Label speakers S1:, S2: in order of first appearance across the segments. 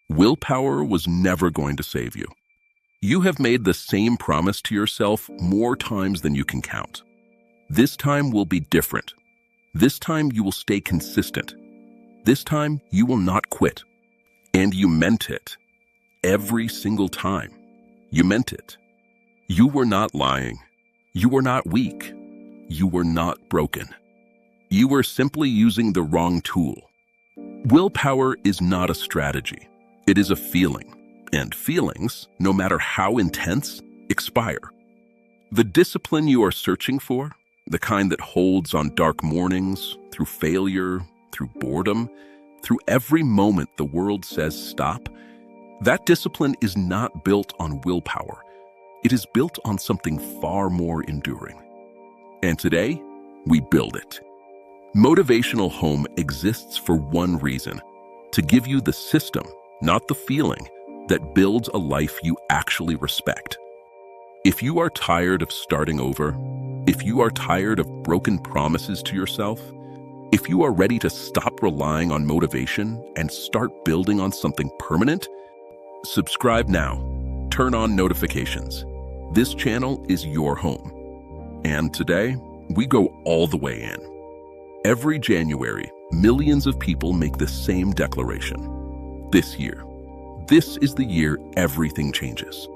S1: Willpower was never going to save you. You have made the same promise to yourself more times than you can count. This time will be different. This time you will stay consistent. This time you will not quit. And you meant it. Every single time. You meant it. You were not lying. You were not weak. You were not broken. You were simply using the wrong tool. Willpower is not a strategy. It is a feeling. And feelings, no matter how intense, expire. The discipline you are searching for, the kind that holds on dark mornings, through failure, through boredom, through every moment the world says stop, that discipline is not built on willpower. It is built on something far more enduring. And today, we build it. Motivational Home exists for one reason: to give you the system, not the feeling, that builds a life you actually respect. If you are tired of starting over, if you are tired of broken promises to yourself, if you are ready to stop relying on motivation and start building on something permanent, subscribe now. Turn on notifications. This channel is your home. And today, we go all the way in. Every January, millions of people make the same declaration. This year. This is the year everything changes.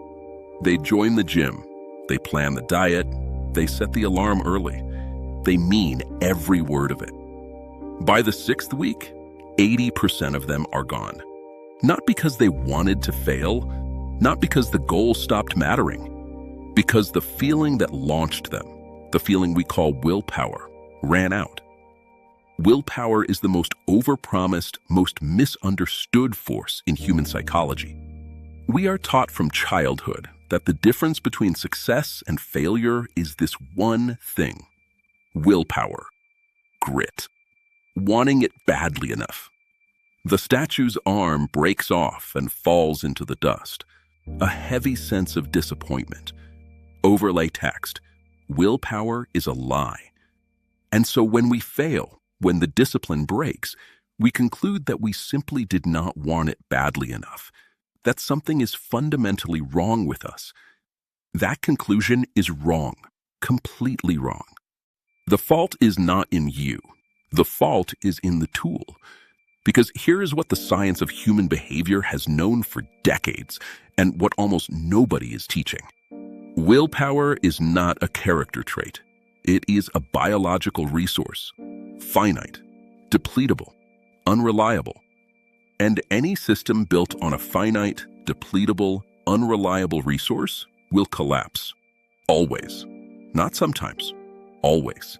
S1: They join the gym. They plan the diet. They set the alarm early. They mean every word of it. By the 6th week, 80% of them are gone. Not because they wanted to fail, not because the goal stopped mattering, because the feeling that launched them, the feeling we call willpower, ran out. Willpower is the most overpromised, most misunderstood force in human psychology. We are taught from childhood that the difference between success and failure is this one thing: willpower, grit, wanting it badly enough. The statue's arm breaks off and falls into the dust. A heavy sense of disappointment. Overlay text: willpower is a lie. And so when we fail, when the discipline breaks, we conclude that we simply did not want it badly enough, that something is fundamentally wrong with us. That conclusion is wrong, completely wrong. The fault is not in you. The fault is in the tool. Because here is what the science of human behavior has known for decades, and what almost nobody is teaching. Willpower is not a character trait. It is a biological resource. Finite, depletable, unreliable. And any system built on a finite, depletable, unreliable resource will collapse. Always. Not sometimes. Always.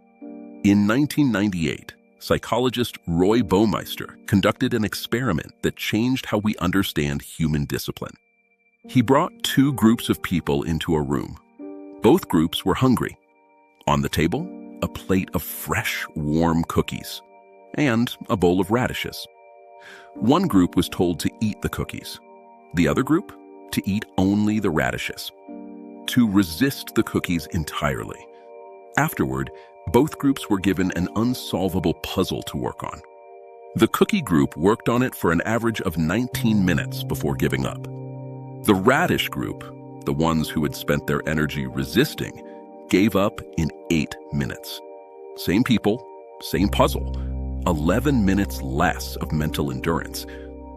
S1: In 1998, psychologist Roy Baumeister conducted an experiment that changed how we understand human discipline. He brought two groups of people into a room. Both groups were hungry. On the table, a plate of fresh, warm cookies and a bowl of radishes. One group was told to eat the cookies. The other group, to eat only the radishes. To resist the cookies entirely. Afterward, both groups were given an unsolvable puzzle to work on. The cookie group worked on it for an average of 19 minutes before giving up. The radish group, the ones who had spent their energy resisting, gave up in 8 minutes. Same people, same puzzle, 11 minutes less of mental endurance,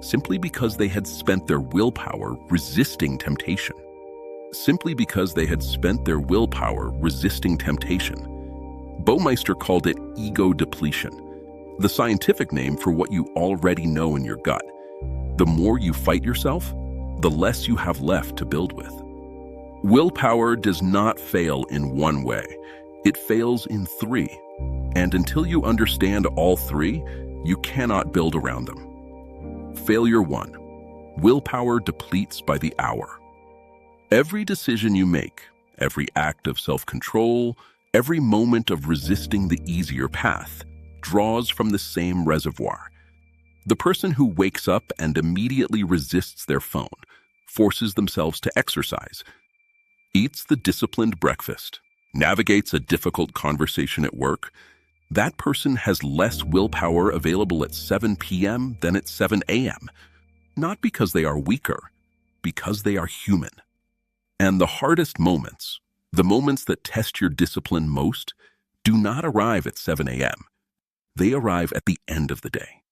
S1: simply because they had spent their willpower resisting temptation. Simply because they had spent their willpower resisting temptation. Baumeister called it ego depletion, the scientific name for what you already know in your gut. The more you fight yourself, the less you have left to build with. Willpower does not fail in one way. It fails in 3. And until you understand all 3, you cannot build around them. Failure 1. Willpower depletes by the hour. Every decision you make, every act of self-control, every moment of resisting the easier path, draws from the same reservoir. The person who wakes up and immediately resists their phone, forces themselves to exercise, eats the disciplined breakfast, navigates a difficult conversation at work, that person has less willpower available at 7 p.m. than at 7 a.m. not because they are weaker, because they are human. And the hardest moments, the moments that test your discipline most, do not arrive at 7 a.m. They arrive at the end of the day,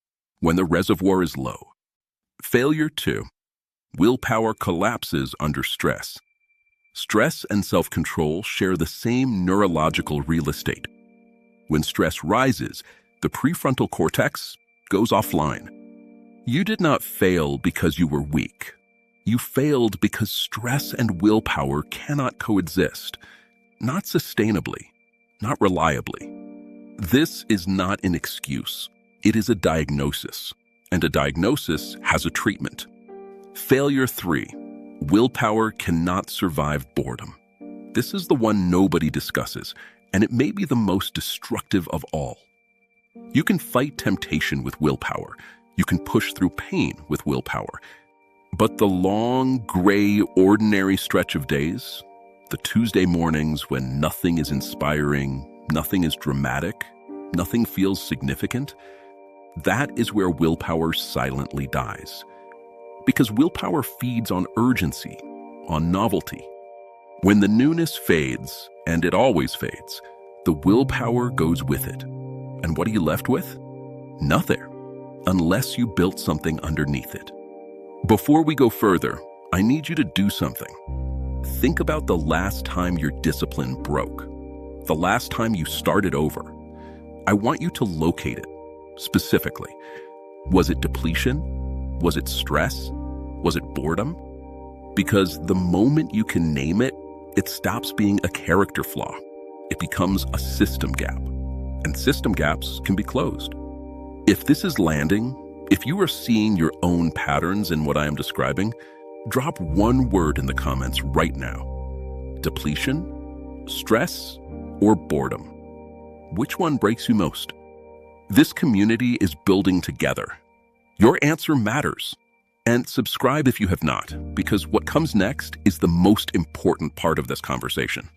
S1: when the reservoir is low. Failure 2. Willpower collapses under stress. Stress and self-control share the same neurological real estate. When stress rises, the prefrontal cortex goes offline. You did not fail because you were weak. You failed because stress and willpower cannot coexist, not sustainably, not reliably. This is not an excuse. It is a diagnosis, and a diagnosis has a treatment. Failure 3. Willpower cannot survive boredom. This is the one nobody discusses, and it may be the most destructive of all. You can fight temptation with willpower. You can push through pain with willpower. But the long, gray, ordinary stretch of days, the Tuesday mornings when nothing is inspiring, nothing is dramatic, nothing feels significant, that is where willpower silently dies. Because willpower feeds on urgency, on novelty. When the newness fades, and it always fades, the willpower goes with it. And what are you left with? Nothing, unless you built something underneath it. Before we go further, I need you to do something. Think about the last time your discipline broke, the last time you started over. I want you to locate it, specifically. Was it depletion? Was it stress? Was it boredom? Because the moment you can name it, it stops being a character flaw. It becomes a system gap. And system gaps can be closed. If this is landing, if you are seeing your own patterns in what I am describing, drop one word in the comments right now. Depletion, stress, or boredom? Which one breaks you most? This community is building together. Your answer matters. And subscribe if you have not, because what comes next is the most important part of this conversation.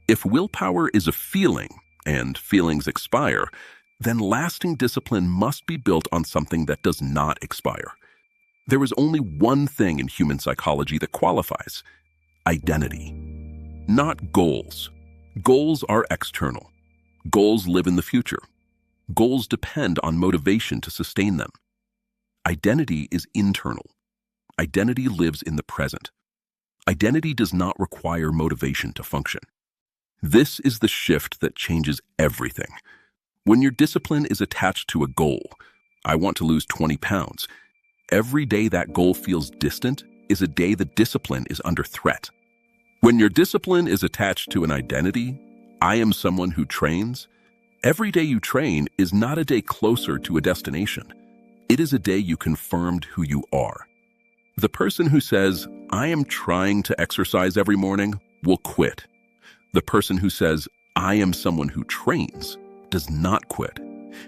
S1: If willpower is a feeling, and feelings expire, then lasting discipline must be built on something that does not expire. There is only one thing in human psychology that qualifies: identity. Not goals. Goals are external. Goals live in the future. Goals depend on motivation to sustain them. Identity is internal. Identity lives in the present. Identity does not require motivation to function. This is the shift that changes everything. When your discipline is attached to a goal, I want to lose 20 pounds, every day that goal feels distant is a day the discipline is under threat. When your discipline is attached to an identity, I am someone who trains, every day you train is not a day closer to a destination. It is a day you confirmed who you are. The person who says, I am trying to exercise every morning, will quit. The person who says, I am someone who trains, does not quit.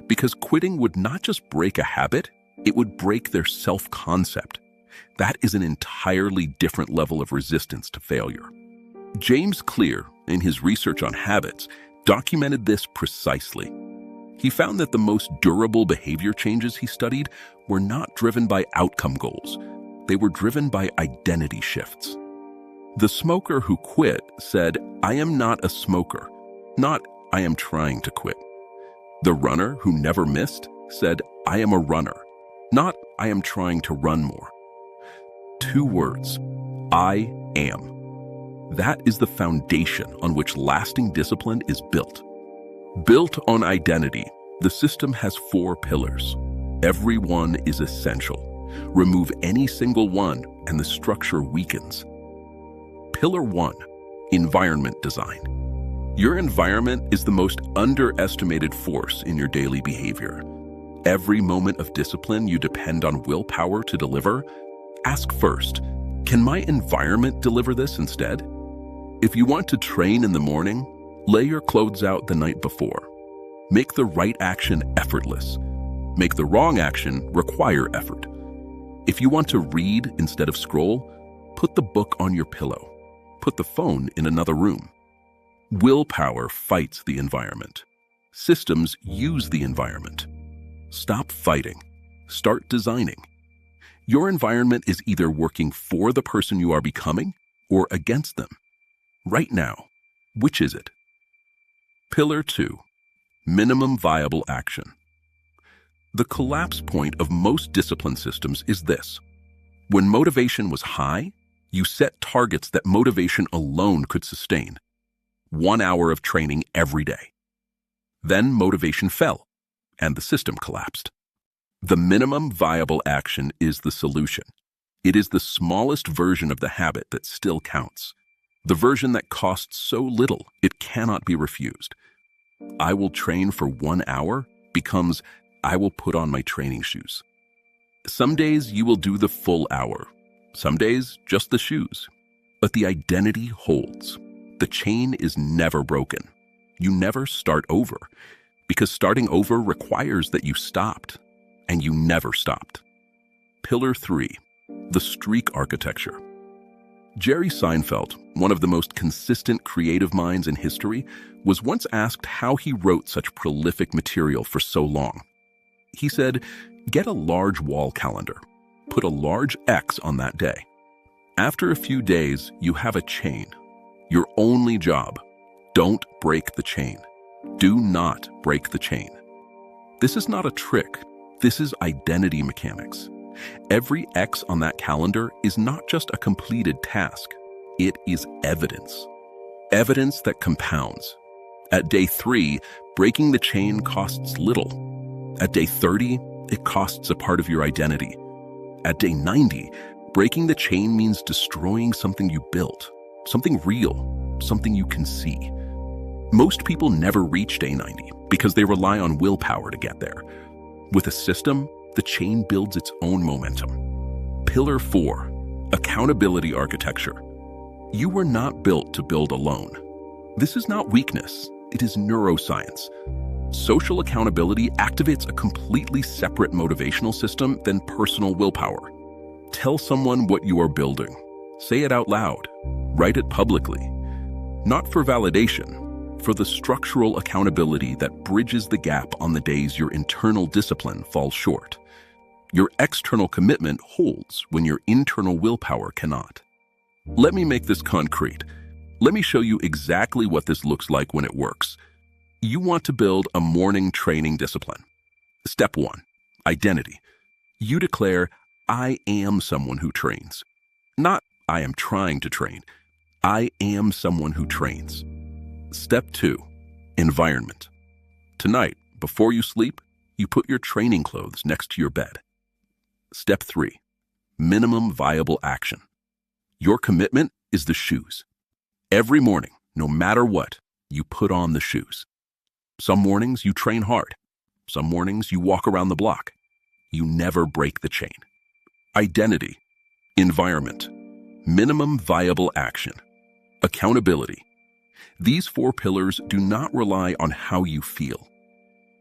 S1: Because quitting would not just break a habit, it would break their self-concept. That is an entirely different level of resistance to failure. James Clear, in his research on habits, documented this precisely. He found that the most durable behavior changes he studied were not driven by outcome goals. They were driven by identity shifts. The smoker who quit said, I am not a smoker, not I am trying to quit. The runner who never missed said, I am a runner, not I am trying to run more. 2 words, I am. That is the foundation on which lasting discipline is built. Built on identity, the system has 4 pillars. Every one is essential. Remove any single one and the structure weakens. Pillar 1, environment design. Your environment is the most underestimated force in your daily behavior. Every moment of discipline you depend on willpower to deliver, ask first, can my environment deliver this instead? If you want to train in the morning, lay your clothes out the night before. Make the right action effortless. Make the wrong action require effort. If you want to read instead of scroll, put the book on your pillow. Put the phone in another room. Willpower fights the environment. Systems use the environment. Stop fighting. Start designing. Your environment is either working for the person you are becoming or against them. Right now, which is it? Pillar 2. Minimum viable action. The collapse point of most discipline systems is this. When motivation was high, you set targets that motivation alone could sustain. 1 hour of training every day. Then motivation fell, and the system collapsed. The minimum viable action is the solution. It is the smallest version of the habit that still counts. The version that costs so little it cannot be refused. I will train for 1 hour becomes I will put on my training shoes. Some days you will do the full hour. Some days just the shoes. But the identity holds. The chain is never broken. You never start over, because starting over requires that you stopped, and you never stopped. Pillar 3. The streak architecture. Jerry Seinfeld, one of the most consistent creative minds in history, was once asked how he wrote such prolific material for so long. He said, "Get a large wall calendar. Put a large X on that day. After a few days, you have a chain. Your only job, don't break the chain. Do not break the chain." This is not a trick. This is identity mechanics. Every X on that calendar is not just a completed task. It is evidence. Evidence that compounds. At day 3, breaking the chain costs little. At day 30, it costs a part of your identity. At day 90, breaking the chain means destroying something you built, something real, something you can see. Most people never reach day 90 because they rely on willpower to get there. With a system, the chain builds its own momentum. Pillar 4. Accountability architecture. You were not built to build alone. This is not weakness. It is neuroscience. Social accountability activates a completely separate motivational system than personal willpower. Tell someone what you are building. Say it out loud. Write it publicly. Not for validation, for the structural accountability that bridges the gap on the days your internal discipline falls short. Your external commitment holds when your internal willpower cannot. Let me make this concrete. Let me show you exactly what this looks like when it works. You want to build a morning training discipline. Step 1, identity. You declare, I am someone who trains. Not, I am trying to train. I am someone who trains. Step 2, environment. Tonight, before you sleep, you put your training clothes next to your bed. Step 3, minimum viable action. Your commitment is the shoes. Every morning, no matter what, you put on the shoes. Some mornings you train hard. Some mornings you walk around the block. You never break the chain. Identity, environment, minimum viable action, accountability. These 4 pillars do not rely on how you feel.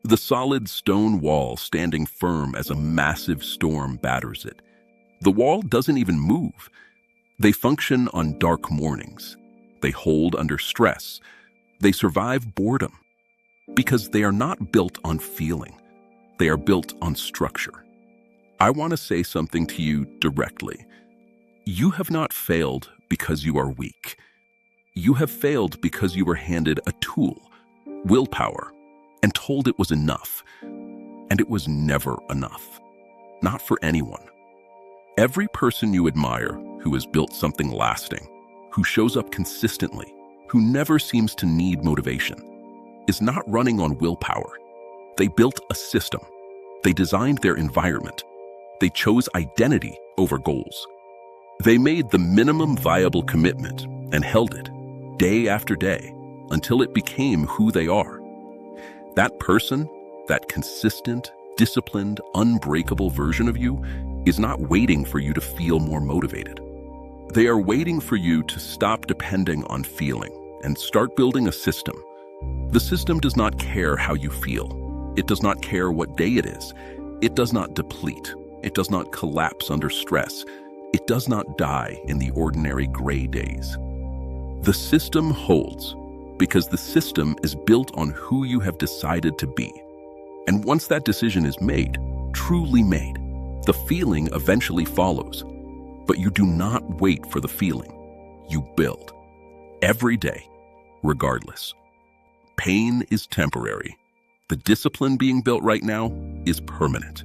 S1: The solid stone wall standing firm as a massive storm batters it. The wall doesn't even move. They function on dark mornings. They hold under stress. They survive boredom. Because they are not built on feeling. They are built on structure. I want to say something to you directly. You have not failed because you are weak. You have failed because you were handed a tool, willpower, and told it was enough. And it was never enough. Not for anyone. Every person you admire who has built something lasting, who shows up consistently, who never seems to need motivation, is not running on willpower. They built a system. They designed their environment. They chose identity over goals. They made the minimum viable commitment and held it day after day until it became who they are. That person, that consistent, disciplined, unbreakable version of you is not waiting for you to feel more motivated. They are waiting for you to stop depending on feeling and start building a system. The system does not care how you feel. It does not care what day it is. It does not deplete. It does not collapse under stress. It does not die in the ordinary gray days. The system holds because the system is built on who you have decided to be. And once that decision is made, truly made, The feeling eventually follows, but you do not wait for the feeling. You build. Every day, regardless. Pain is temporary. The discipline being built right now is permanent.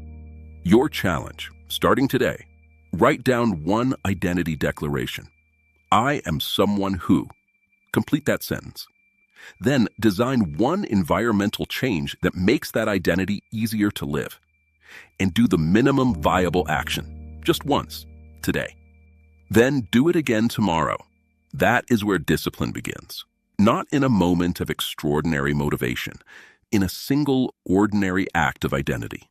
S1: Your challenge, starting today, write down one identity declaration. I am someone who. Complete that sentence. Then design one environmental change that makes that identity easier to live. And do the minimum viable action, just once, today. Then do it again tomorrow. That is where discipline begins. Not in a moment of extraordinary motivation, in a single ordinary act of identity.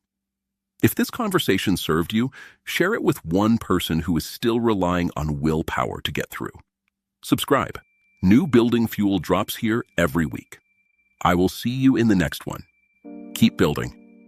S1: If this conversation served you, share it with one person who is still relying on willpower to get through. Subscribe. New building fuel drops here every week. I will see you in the next one. Keep building.